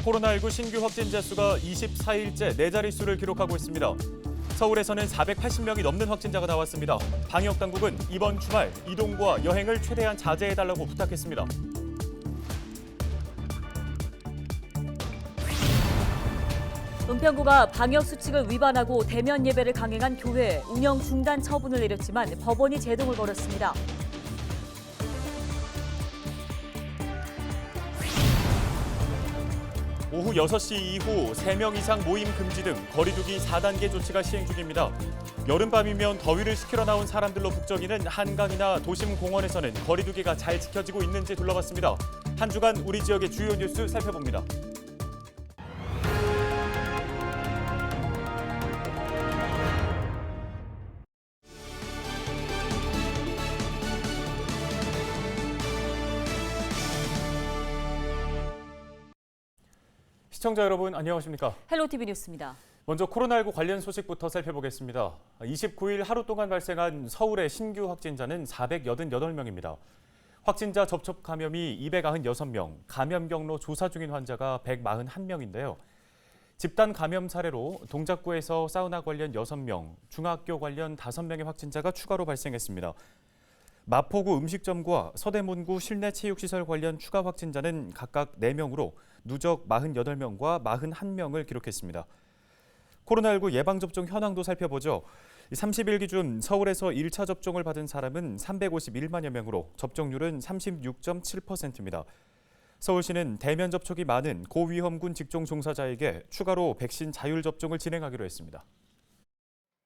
코로나19 신규 확진자 수가 24일째 네 자릿수를 기록하고 있습니다. 서울에서는 480명이 넘는 확진자가 나왔습니다. 방역 당국은 이번 주말 이동과 여행을 최대한 자제해달라고 부탁했습니다. 은평구가 방역 수칙을 위반하고 대면 예배를 강행한 교회 운영 중단 처분을 내렸지만 법원이 제동을 걸었습니다. 오후 6시 이후 3명 이상 모임 금지 등 거리 두기 4단계 조치가 시행 중입니다. 여름밤이면 더위를 식히러 나온 사람들로 북적이는 한강이나 도심 공원에서는 거리 두기가 잘 지켜지고 있는지 둘러봤습니다. 한 주간 우리 지역의 주요 뉴스 살펴봅니다. 시청자 여러분 안녕하십니까? 헬로티비 뉴스입니다. 먼저 코로나19 관련 소식부터 살펴보겠습니다. 29일 하루 동안 발생한 서울의 신규 확진자는 488명입니다. 확진자 접촉 감염이 296명, 감염 경로 조사 중인 환자가 141명인데요. 집단 감염 사례로 동작구에서 사우나 관련 6명, 중학교 관련 5명의 확진자가 추가로 발생했습니다. 마포구 음식점과 서대문구 실내체육시설 관련 추가 확진자는 각각 4명으로 누적 48명과 41명을 기록했습니다. 코로나19 예방접종 현황도 살펴보죠. 30일 기준 서울에서 1차 접종을 받은 사람은 351만여 명으로 접종률은 36.7%입니다. 서울시는 대면 접촉이 많은 고위험군 직종 종사자에게 추가로 백신 자율 접종을 진행하기로 했습니다.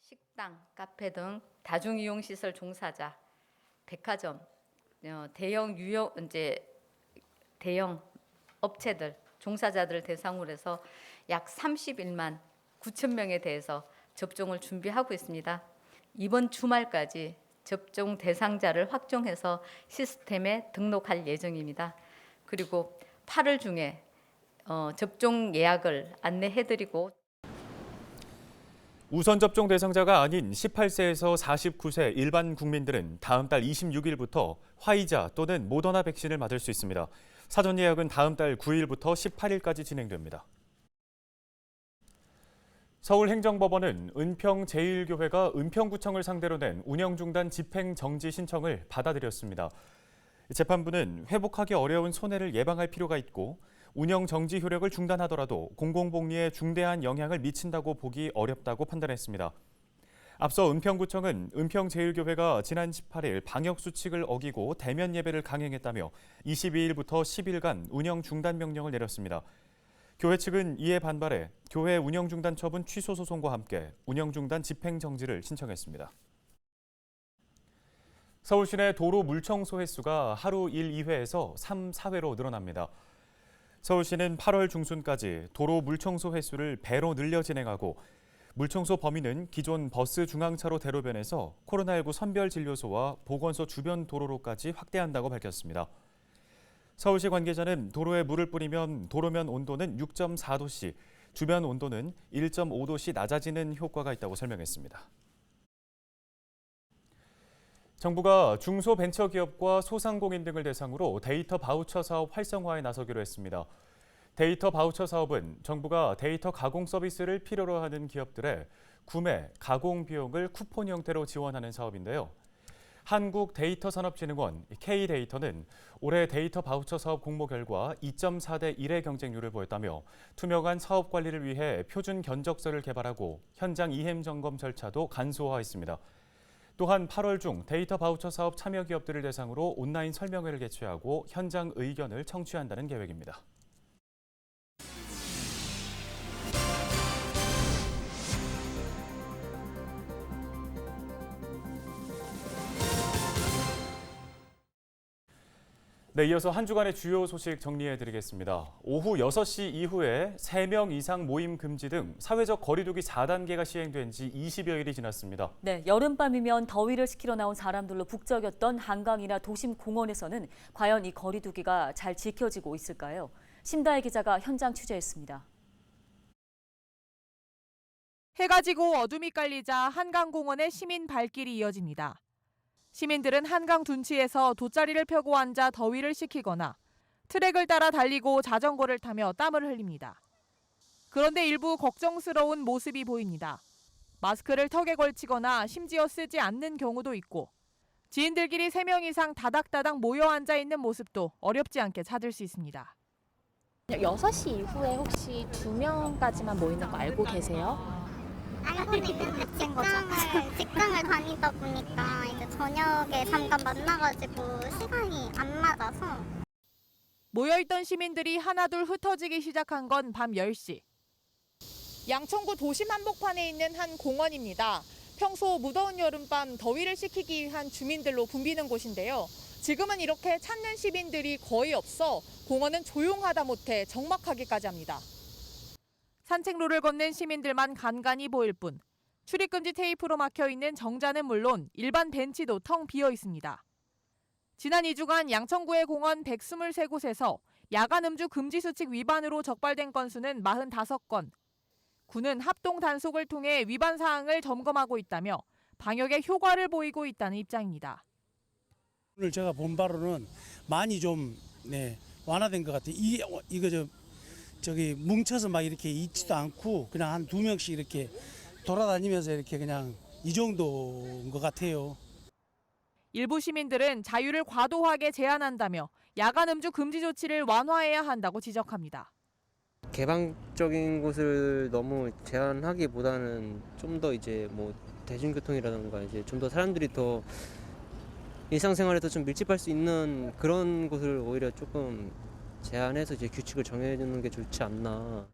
식당, 카페 등 다중이용시설 종사자, 백화점, 대형 업체들, 종사자들 대상으로 해서 약 31만 9천 명에 대해서 접종을 준비하고 있습니다. 이번 주말까지 접종 대상자를 확정해서 시스템에 등록할 예정입니다. 그리고 8월 중에 접종 예약을 안내해드리고 우선 접종 대상자가 아닌 18세에서 49세 일반 국민들은 다음 달 26일부터 화이자 또는 모더나 백신을 맞을 수 있습니다. 사전 예약은 다음 달 9일부터 18일까지 진행됩니다. 서울행정법원은 은평제일교회가 은평구청을 상대로 낸 운영중단 집행정지 신청을 받아들였습니다. 재판부는 회복하기 어려운 손해를 예방할 필요가 있고 운영정지 효력을 중단하더라도 공공복리에 중대한 영향을 미친다고 보기 어렵다고 판단했습니다. 앞서 은평구청은 은평제일교회가 지난 18일 방역수칙을 어기고 대면 예배를 강행했다며 22일부터 10일간 운영 중단 명령을 내렸습니다. 교회 측은 이에 반발해 교회 운영 중단 처분 취소 소송과 함께 운영 중단 집행 정지를 신청했습니다. 서울 시내 도로 물청소 횟수가 하루 1, 2회에서 3, 4회로 늘어납니다. 서울시는 8월 중순까지 도로 물청소 횟수를 배로 늘려 진행하고 물청소 범위는 기존 버스 중앙차로 대로변에서 코로나19 선별진료소와 보건소 주변 도로로까지 확대한다고 밝혔습니다. 서울시 관계자는 도로에 물을 뿌리면 도로면 온도는 6.4도씨, 주변 온도는 1.5도씨 낮아지는 효과가 있다고 설명했습니다. 정부가 중소벤처기업과 소상공인 등을 대상으로 데이터 바우처 사업 활성화에 나서기로 했습니다. 데이터 바우처 사업은 정부가 데이터 가공 서비스를 필요로 하는 기업들의 구매, 가공 비용을 쿠폰 형태로 지원하는 사업인데요. 한국데이터산업진흥원 K데이터는 올해 데이터 바우처 사업 공모 결과 2.4대 1의 경쟁률을 보였다며 투명한 사업 관리를 위해 표준 견적서를 개발하고 현장 이행 점검 절차도 간소화했습니다. 또한 8월 중 데이터 바우처 사업 참여 기업들을 대상으로 온라인 설명회를 개최하고 현장 의견을 청취한다는 계획입니다. 네, 이어서 한 주간의 주요 소식 정리해드리겠습니다. 오후 6시 이후에 3명 이상 모임 금지 등 사회적 거리두기 4단계가 시행된 지 20여일이 지났습니다. 네, 여름밤이면 더위를 식히러 나온 사람들로 북적였던 한강이나 도심 공원에서는 과연 이 거리두기가 잘 지켜지고 있을까요? 심다혜 기자가 현장 취재했습니다. 해가 지고 어둠이 깔리자 한강공원의 시민 발길이 이어집니다. 시민들은 한강 둔치에서 돗자리를 펴고 앉아 더위를 식히거나 트랙을 따라 달리고 자전거를 타며 땀을 흘립니다. 그런데 일부 걱정스러운 모습이 보입니다. 마스크를 턱에 걸치거나 심지어 쓰지 않는 경우도 있고 지인들끼리 3명 이상 다닥다닥 모여 앉아 있는 모습도 어렵지 않게 찾을 수 있습니다. 6시 이후에 혹시 2명까지만 모이는 거 알고 계세요? 알고는 있는데 직장을 다니다 보니까 이제 저녁에 잠깐 만나가지고 시간이 안 맞아서. 모여있던 시민들이 하나둘 흩어지기 시작한 건 밤 10시. 양천구 도심 한복판에 있는 한 공원입니다. 평소 무더운 여름밤 더위를 식히기 위한 주민들로 붐비는 곳인데요. 지금은 이렇게 찾는 시민들이 거의 없어 공원은 조용하다 못해 적막하기까지 합니다. 산책로를 걷는 시민들만 간간히 보일 뿐 출입금지 테이프로 막혀있는 정자는 물론 일반 벤치도 텅 비어 있습니다. 지난 2주간 양천구의 공원 123곳에서 야간 음주 금지 수칙 위반으로 적발된 건수는 45건. 구는 합동 단속을 통해 위반 사항을 점검하고 있다며 방역에 효과를 보이고 있다는 입장입니다. 오늘 제가 본 바로는 많이 좀 완화된 것 같아요. 이거 저기 뭉쳐서 막 이렇게 있지도 않고 그냥 한 2명씩 이렇게 돌아다니면서 이렇게 그냥 이 정도인 것 같아요. 일부 시민들은 자유를 과도하게 제한한다며 야간 음주 금지 조치를 완화해야 한다고 지적합니다. 개방적인 곳을 너무 제한하기보다는 좀 더 이제 뭐 대중교통이라든가 이제 좀 더 사람들이 더 일상생활에서 좀 밀집할 수 있는 그런 곳을 오히려 조금 제한해서 이제 규칙을 정해주는 게 좋지 않나.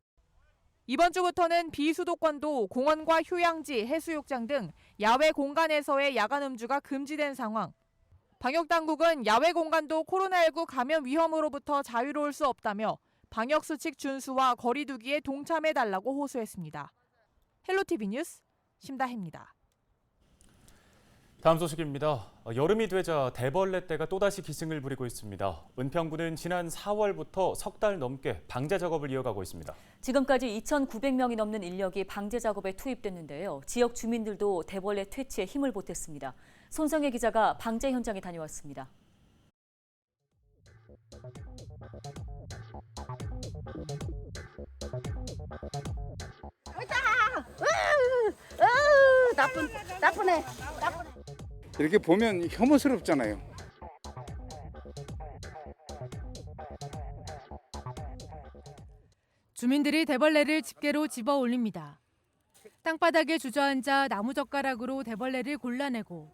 이번 주부터는 비수도권도 공원과 휴양지, 해수욕장 등 야외 공간에서의 야간 음주가 금지된 상황. 방역당국은 야외 공간도 코로나19 감염 위험으로부터 자유로울 수 없다며 방역수칙 준수와 거리 두기에 동참해달라고 호소했습니다. 헬로티비 뉴스 심다혜입니다. 다음 소식입니다. 여름이 되자 대벌레떼가 또다시 기승을 부리고 있습니다. 은평구는 지난 4월부터 석 달 넘게 방제 작업을 이어가고 있습니다. 지금까지 2,900명이 넘는 인력이 방제 작업에 투입됐는데요. 지역 주민들도 대벌레 퇴치에 힘을 보탰습니다. 손성혜 기자가 방제 현장에 다녀왔습니다. 나쁘네. 이렇게 보면 혐오스럽잖아요. 주민들이 대벌레를 집게로 집어 올립니다. 땅바닥에 주저앉아 나무젓가락으로 대벌레를 골라내고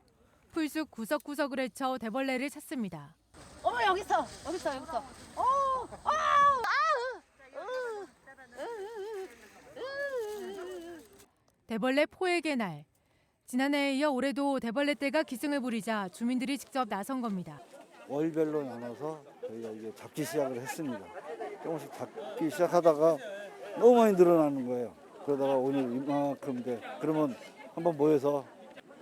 풀숲 구석구석을 헤쳐 대벌레를 찾습니다. 여기 있어. 대벌레 포획의 날. 지난해에 이어 올해도 대벌레떼가 기승을 부리자 주민들이 직접 나선 겁니다. 월별로 나눠서 저희가 이게 잡기 시작을 했습니다. 조금씩 잡기 시작하다가 너무 많이 늘어나는 거예요. 그러다가 오늘 이만큼 돼. 그러면 한번 모여서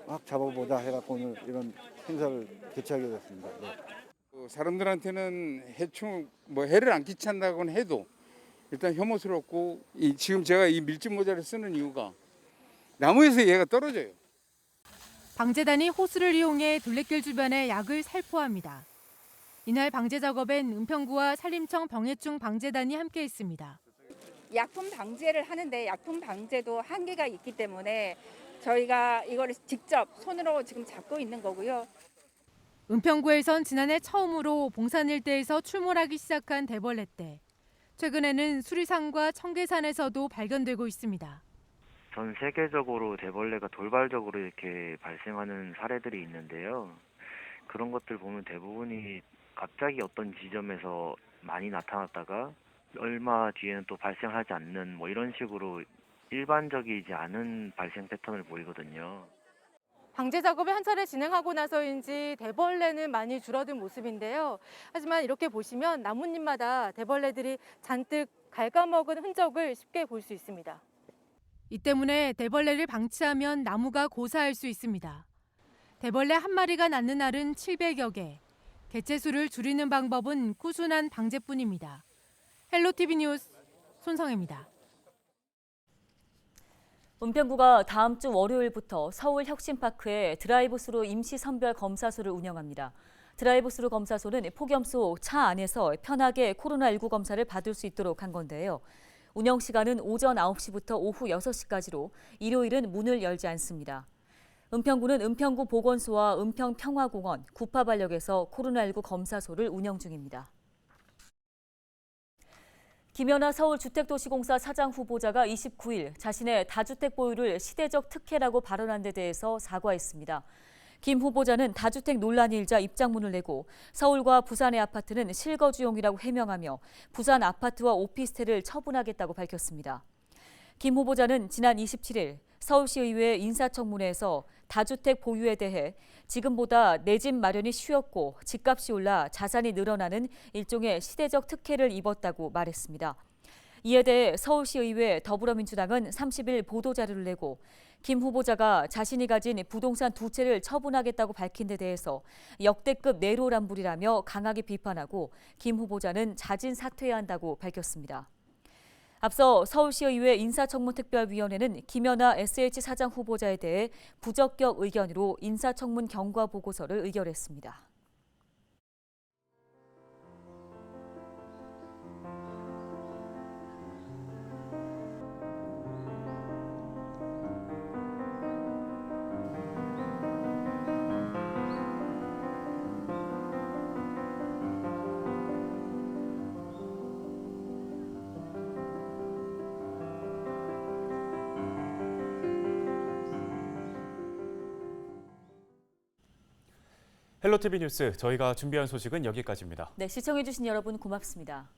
막 잡아보자 해갖고 오늘 이런 행사를 개최하게 됐습니다. 네. 사람들한테는 해를 안 끼친다고는 해도 일단 혐오스럽고 지금 제가 이 밀짚 모자를 쓰는 이유가 나무에서 얘가 떨어져요. 방제단이 호스를 이용해 둘레길 주변의 약을 살포합니다. 이날 방제 작업엔 은평구와 산림청 병해충 방제단이 함께 있습니다. 약품 방제를 하는데 약품 방제도 한계가 있기 때문에 저희가 이거를 직접 손으로 지금 잡고 있는 거고요. 은평구에선 지난해 처음으로 봉산 일대에서 출몰하기 시작한 대벌레떼. 최근에는 수리산과 청계산에서도 발견되고 있습니다. 전 세계적으로 대벌레가 돌발적으로 이렇게 발생하는 사례들이 있는데요. 그런 것들 보면 대부분이 갑자기 어떤 지점에서 많이 나타났다가 얼마 뒤에는 또 발생하지 않는 이런 식으로 일반적이지 않은 발생 패턴을 보이거든요. 방제 작업을 한 차례 진행하고 나서인지 대벌레는 많이 줄어든 모습인데요. 하지만 이렇게 보시면 나뭇잎마다 대벌레들이 잔뜩 갉아먹은 흔적을 쉽게 볼 수 있습니다. 이 때문에 대벌레를 방치하면 나무가 고사할 수 있습니다. 대벌레 한 마리가 낳는 알은 700여 개. 개체수를 줄이는 방법은 꾸준한 방제뿐입니다. 헬로티비 뉴스 손성혜입니다. 은평구가 다음 주 월요일부터 서울 혁신파크에 드라이브스루 임시 선별 검사소를 운영합니다. 드라이브스루 검사소는 폭염소 차 안에서 편하게 코로나19 검사를 받을 수 있도록 한 건데요. 운영 시간은 오전 9시부터 오후 6시까지로 일요일은 문을 열지 않습니다. 은평구는 은평구 보건소와 은평평화공원, 구파발역에서 코로나19 검사소를 운영 중입니다. 김연아 서울주택도시공사 사장 후보자가 29일 자신의 다주택 보유를 시대적 특혜라고 발언한 데 대해서 사과했습니다. 김 후보자는 다주택 논란이 일자 입장문을 내고 서울과 부산의 아파트는 실거주용이라고 해명하며 부산 아파트와 오피스텔을 처분하겠다고 밝혔습니다. 김 후보자는 지난 27일 서울시의회 인사청문회에서 다주택 보유에 대해 지금보다 내 집 마련이 쉬웠고 집값이 올라 자산이 늘어나는 일종의 시대적 특혜를 입었다고 말했습니다. 이에 대해 서울시의회 더불어민주당은 30일 보도자료를 내고 김 후보자가 자신이 가진 부동산 2채를 처분하겠다고 밝힌 데 대해서 역대급 내로남불이라며 강하게 비판하고 김 후보자는 자진 사퇴해야 한다고 밝혔습니다. 앞서 서울시의회 인사청문특별위원회는 김연아 SH 사장 후보자에 대해 부적격 의견으로 인사청문 경과 보고서를 의결했습니다. 헬로티비 뉴스, 저희가 준비한 소식은 여기까지입니다. 네, 시청해주신 여러분 고맙습니다.